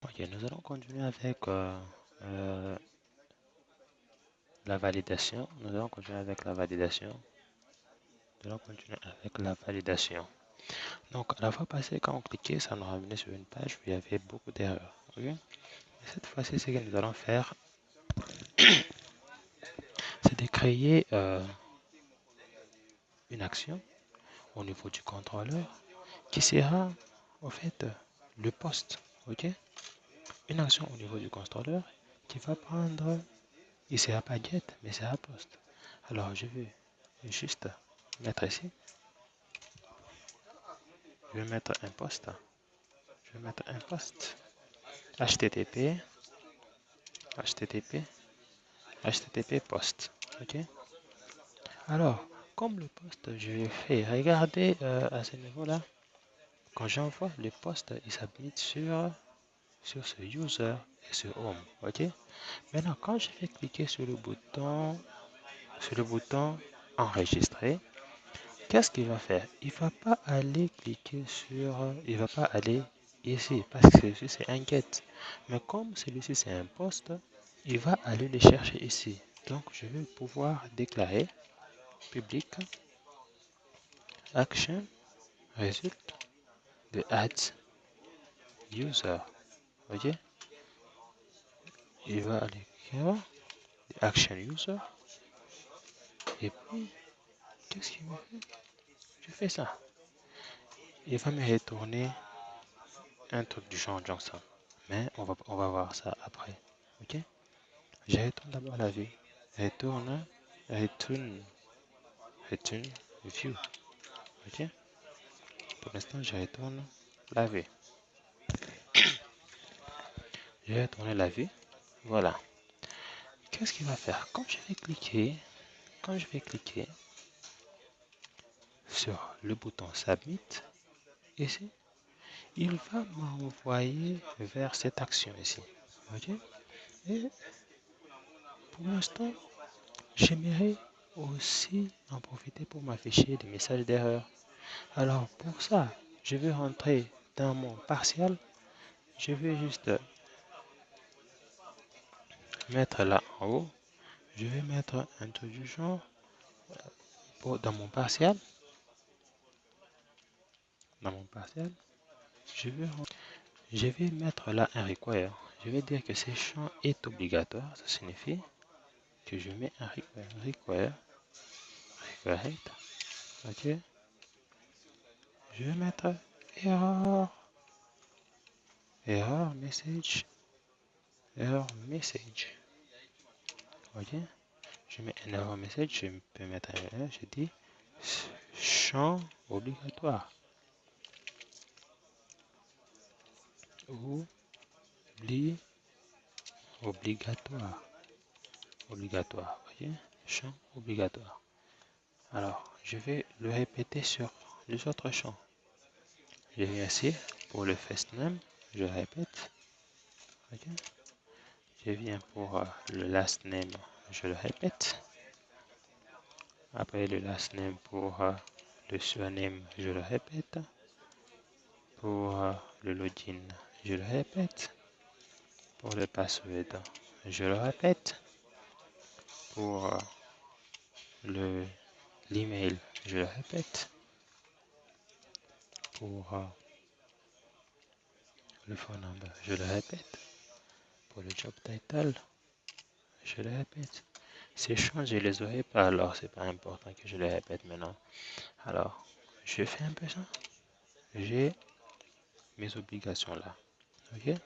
Ok, nous allons continuer avec euh, la validation. Nous allons continuer avec la validation. Nous allons continuer avec la validation. Donc, à la fois passée, quand on cliquait, ça nous ramenait sur une page où il y avait beaucoup d'erreurs. Ok. Et cette fois-ci, ce que nous allons faire, c'est de créer une action au niveau du contrôleur qui sera, au fait, le poste. Ok. Une action au niveau du contrôleur qui va prendre, il sera pas get, mais c'est un poste. Alors, je vais juste mettre ici. Je vais mettre un poste. Je vais mettre un poste. HTTP, HTTP, HTTP post. Ok. Alors, comme le poste, je fais regarder à ce niveau-là. Quand j'envoie le poste, il s'appuie sur ce user et ce home. Ok. Maintenant, quand je vais cliquer sur le bouton enregistrer, qu'est-ce qu'il va faire? Il va pas aller cliquer sur, il va pas aller ici parce que celui-ci c'est un get. Mais comme celui-ci c'est un poste, il va aller le chercher ici. Donc je vais pouvoir déclarer public action result de add user. Ok? Il va aller écrire action user et puis qu'est-ce qu'il me fait? Je fais ça. Il va me retourner un truc du genre Johnson. Mais on va voir ça après. Ok? Je retourne d'abord la vue. Retourne, retourne, retourne view. Ok? Pour l'instant, je retourne la vue. Je vais retourner la vue. Voilà. Qu'est-ce qu'il va faire? Quand je vais cliquer sur le bouton Submit, ici, il va m'envoyer vers cette action ici. Ok? Et pour l'instant, j'aimerais aussi en profiter pour m'afficher des messages d'erreur. Alors pour ça, je vais rentrer dans mon partial. Je vais juste mettre là en haut. Je vais mettre un truc du genre dans mon partial. Dans mon partial, je vais mettre là un require. Je vais dire que ce champ est obligatoire. Ça signifie que je mets un require. Require. Ok. Je vais mettre error. Error message. Error message. Ok. Je mets un error message. Je peux mettre un error. Je dis champ obligatoire. Obligatoire. Obligatoire. Voyez? Champ obligatoire. Alors, je vais le répéter sur les autres champs. Je viens ici pour le first name. Je répète. Okay. Je viens pour le last name. Je le répète. Après le last name pour le surname. Je le répète. Pour le login. Je le répète. Pour le password. Je le répète. Pour l'email, je le répète. Pour le phone number, je le répète. Pour le job title, je le répète. Ces champs, je les aurais pas, alors c'est pas important que je les répète maintenant. Alors, je fais un peu ça. J'ai mes obligations là. Ok.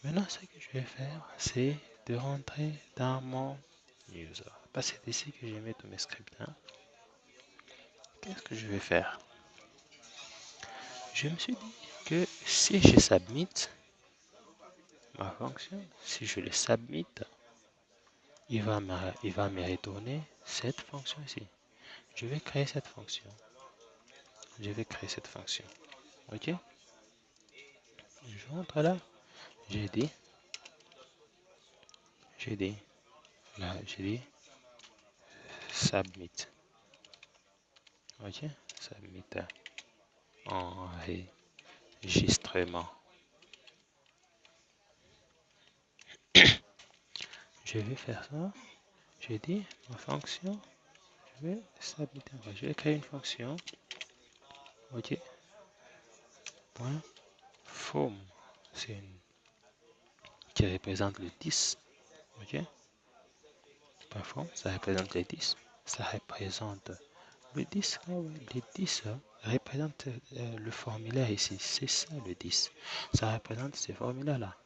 Maintenant, ce que je vais faire, c'est de rentrer dans mon user. Parce que c'est ici que je mets tous mes scripts. Hein. Qu'est-ce que je vais faire? Je me suis dit que si je submit ma fonction, si je le submit, il va me retourner cette fonction ici. Je vais créer cette fonction. Je vais créer cette fonction. Ok? Je rentre là. J'ai dit, là, j'ai dit submit. Ok? Submit enregistrement. je vais faire ça. Je dis ma fonction, je vais s'habiter. Je vais créer une fonction. Ok. Point form. C'est une qui représente le 10. Ok. Point form, ça représente les 10. Ça représente le 10. Ah ouais, le 10 représente le formulaire ici. C'est ça le 10. Ça représente ces formulaires-là.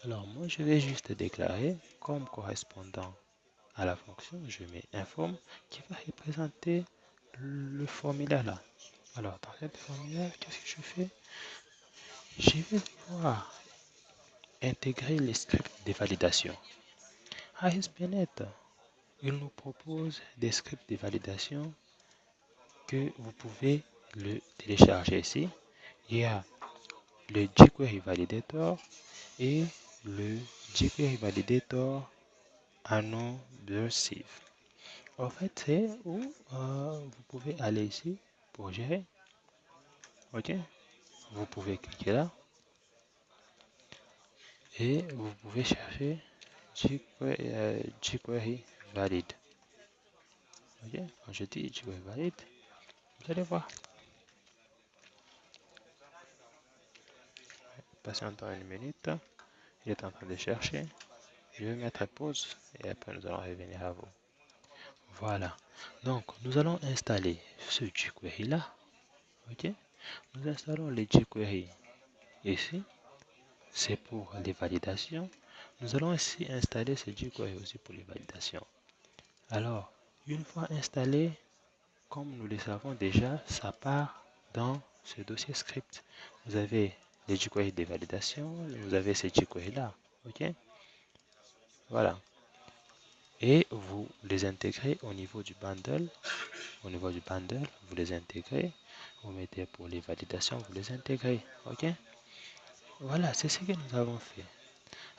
Alors moi, je vais juste déclarer comme correspondant à la fonction, je mets inform qui va représenter le formulaire là. Alors dans cette formulaire, qu'est-ce que je fais? Je vais devoir intégrer les scripts de validation. ASP.NET, il nous propose des scripts de validation que vous pouvez le télécharger ici. Il y a le jQuery Validator et le jQuery Validator Annoversive. En fait, c'est où vous pouvez aller ici pour gérer. Ok, vous pouvez cliquer là et vous pouvez chercher jQuery valid. Ok, quand je dis jQuery valid, vous allez voir. Patientons une minute, il est en train de chercher. Je vais mettre pause et après nous allons revenir à vous. Voilà, donc nous allons installer ce jQuery là. Ok, nous installons le jQuery ici. C'est pour les validations. Nous allons ici installer ce jQuery aussi pour les validations. Alors, une fois installé, comme nous le savons déjà, ça part dans ce dossier script. Vous avez les jQuery des validations, vous avez ces jQuery là. Ok? Voilà. Et vous les intégrez au niveau du bundle. Au niveau du bundle, vous les intégrez. Vous mettez pour les validations, vous les intégrez. Ok? Voilà, c'est ce que nous avons fait.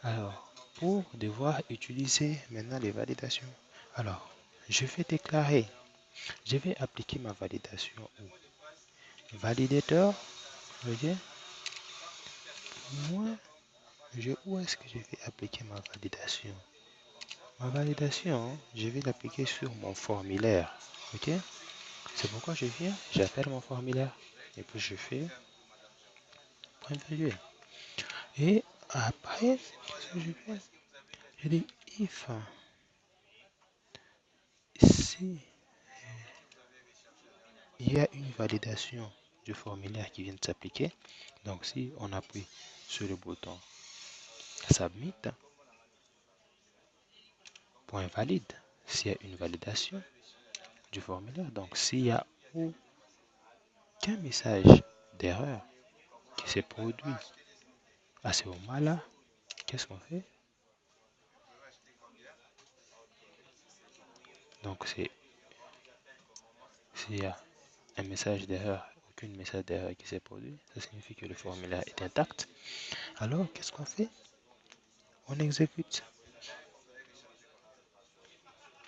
Alors, pour devoir utiliser maintenant les validations, alors, je vais déclarer, je vais appliquer ma validation au validateur, ok? Moi, où est-ce que je vais appliquer ma validation? Ma validation, je vais l'appliquer sur mon formulaire, ok? C'est pourquoi je viens, j'appelle mon formulaire, et puis je fais point virgule. Et après, qu'est-ce que je fais? Je dis if, si il y a une validation du formulaire qui vient de s'appliquer. Donc, si on appuie sur le bouton Submit, point valide, s'il y a une validation du formulaire, donc s'il n'y a aucun message d'erreur qui s'est produit à ce moment-là, qu'est-ce qu'on fait? Donc, s'il y a un message d'erreur, aucun message d'erreur qui s'est produit, ça signifie que le formulaire est intact. Alors, qu'est-ce qu'on fait? On exécute.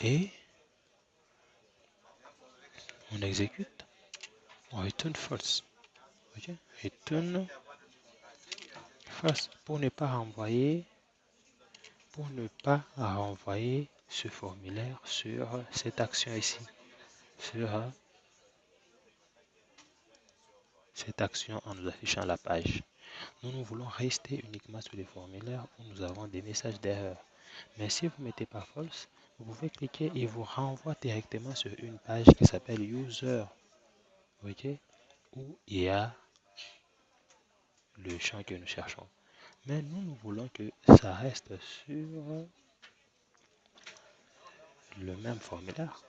Et on exécute, on retourne false. Ok? Return false pour ne pas renvoyer ce formulaire sur cette action ici, sur cette action en nous affichant la page. Nous voulons rester uniquement sur les formulaires où nous avons des messages d'erreur. Mais si vous ne mettez pas false, vous pouvez cliquer et vous renvoie directement sur une page qui s'appelle user, ok, où il y a le champ que nous cherchons. Mais nous voulons que ça reste sur le même formulaire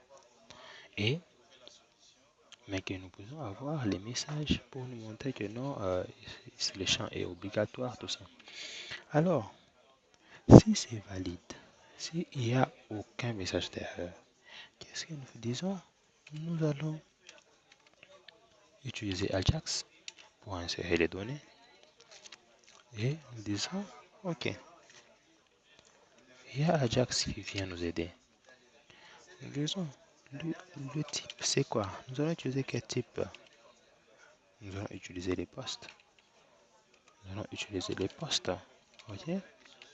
mais que nous pouvons avoir les messages pour nous montrer que non, le champ est obligatoire, tout ça. Alors, si c'est valide, s'il n'y a aucun message d'erreur, qu'est-ce que nous disons? Nous allons utiliser Ajax pour insérer les données et nous disons OK. Il y a Ajax qui vient nous aider. Nous disons le type, c'est quoi? Nous allons utiliser quel type? Nous allons utiliser les postes. Nous allons utiliser les postes. OK?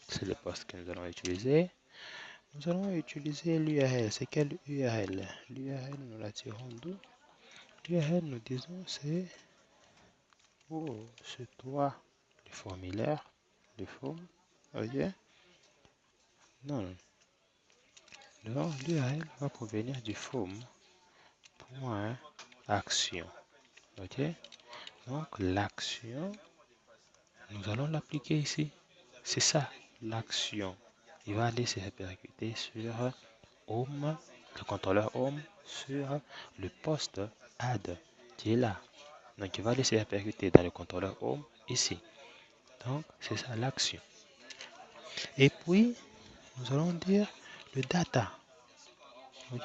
C'est les postes que nous allons utiliser. Nous allons utiliser l'URL. C'est quelle URL? L'URL, nous la tirons d'où? L'URL, nous disons, c'est sur toi, le formulaire, le forme. Ok? Non, non. L'URL va provenir du forme. Point action. Ok? Donc, l'action, nous allons l'appliquer ici. C'est ça, l'action. Il va aller se répercuter sur Home, le contrôleur Home, sur le poste Add qui est là. Donc, il va aller se répercuter dans le contrôleur Home ici. Donc, c'est ça l'action. Et puis, nous allons dire le data. Ok?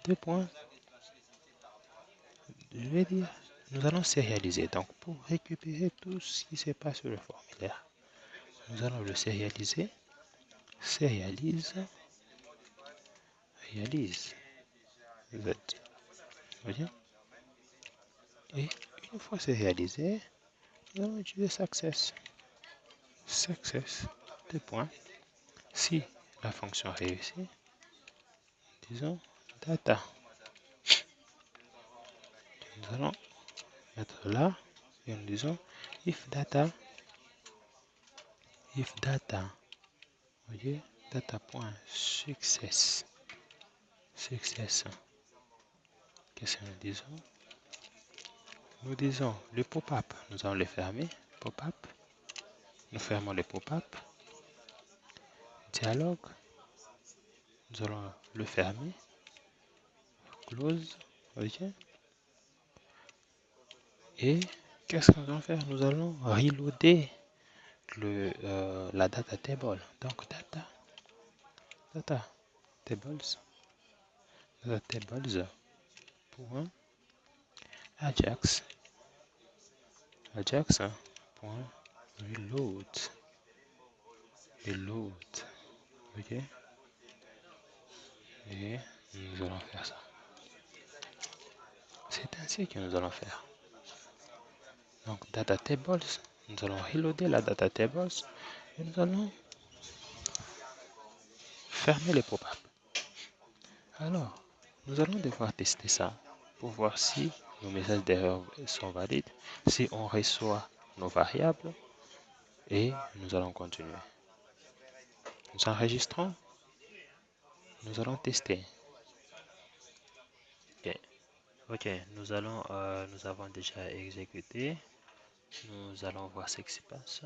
Deux points. Je vais dire, nous allons sérialiser. Donc, pour récupérer tout ce qui se passe sur le formulaire, nous allons le sérialiser. Sérialise. Réalise. Z. Ok? Et une fois c'est réalisé, nous allons utiliser success. Success. Deux points. Si la fonction réussit, disons data. Nous allons mettre là et nous disons if data, ok, data.success. Success. Qu'est-ce que nous disons? Nous disons le pop-up, nous allons le fermer. Pop-up. Nous fermons le pop-up. Dialogue. Nous allons le fermer. Close. Ok. Et qu'est-ce que nous allons faire? Nous allons reloader la data table. Donc data tables, point Ajax point reload, ok, et nous allons faire ça. C'est ainsi que nous allons faire. Donc data tables, nous allons reloader la data tables et nous allons fermer les pop-up. Alors, nous allons devoir tester ça pour voir si nos messages d'erreur sont valides, si on reçoit nos variables et nous allons continuer. Nous enregistrons, nous allons tester. Ok, okay. Nous avons déjà exécuté. Nous allons voir ce qui se passe.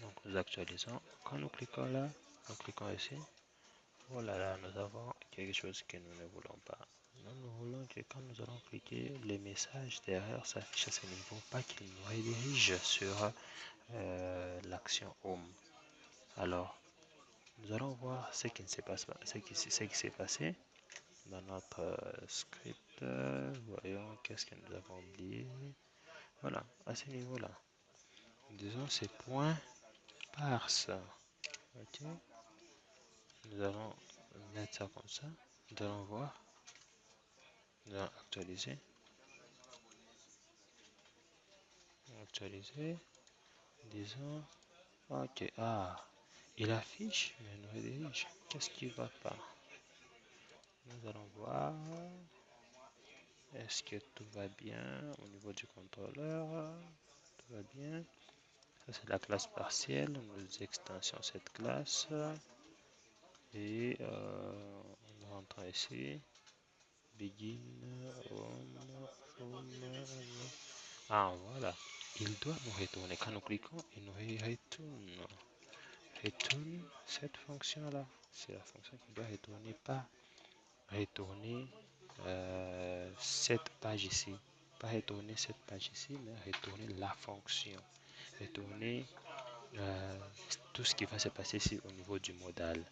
Donc nous actualisons. Quand nous cliquons là, nous cliquons ici. Oh là là, nous avons quelque chose que nous ne voulons pas. Nous voulons que quand nous allons cliquer, les messages d'erreur s'affichent à ce niveau, pas qu'ils nous redirigent sur l'action Home. Alors, nous allons voir ce qui s'est passé dans notre script. Voyons qu'est-ce que nous avons oublié. Voilà, à ce niveau-là. Disons c'est point parse. Ok. Nous allons mettre ça comme ça. Nous allons voir. Nous allons actualiser. Actualiser. Disons. Ok. Ah. Il affiche, mais il nous redirige. Qu'est-ce qui va pas? Nous allons voir. Est-ce que tout va bien au niveau du contrôleur? Tout va bien. Ça, c'est la classe partielle. Nous extensions cette classe. Et nous rentrons ici. Begin. Ah, voilà. Il doit nous retourner. Quand nous cliquons, il nous retourne. Retourne cette fonction-là. C'est la fonction qui doit retourner, pas retourner cette page ici. Pas retourner cette page ici, mais retourner la fonction. Retourner tout ce qui va se passer ici au niveau du modal.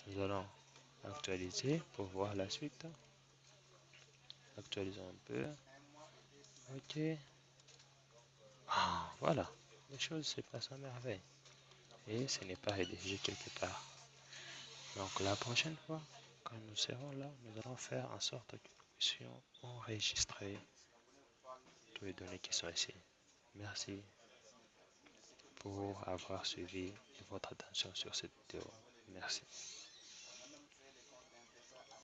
Nous allons actualiser pour voir la suite. Actualisons un peu. Ok. Ah, voilà. Les choses se passent à merveille. Et ce n'est pas rédigé quelque part. Donc la prochaine fois, quand nous serons là, nous allons faire en sorte que nous puissions enregistrer toutes les données qui sont ici. Merci pour avoir suivi et votre attention sur cette vidéo. Merci.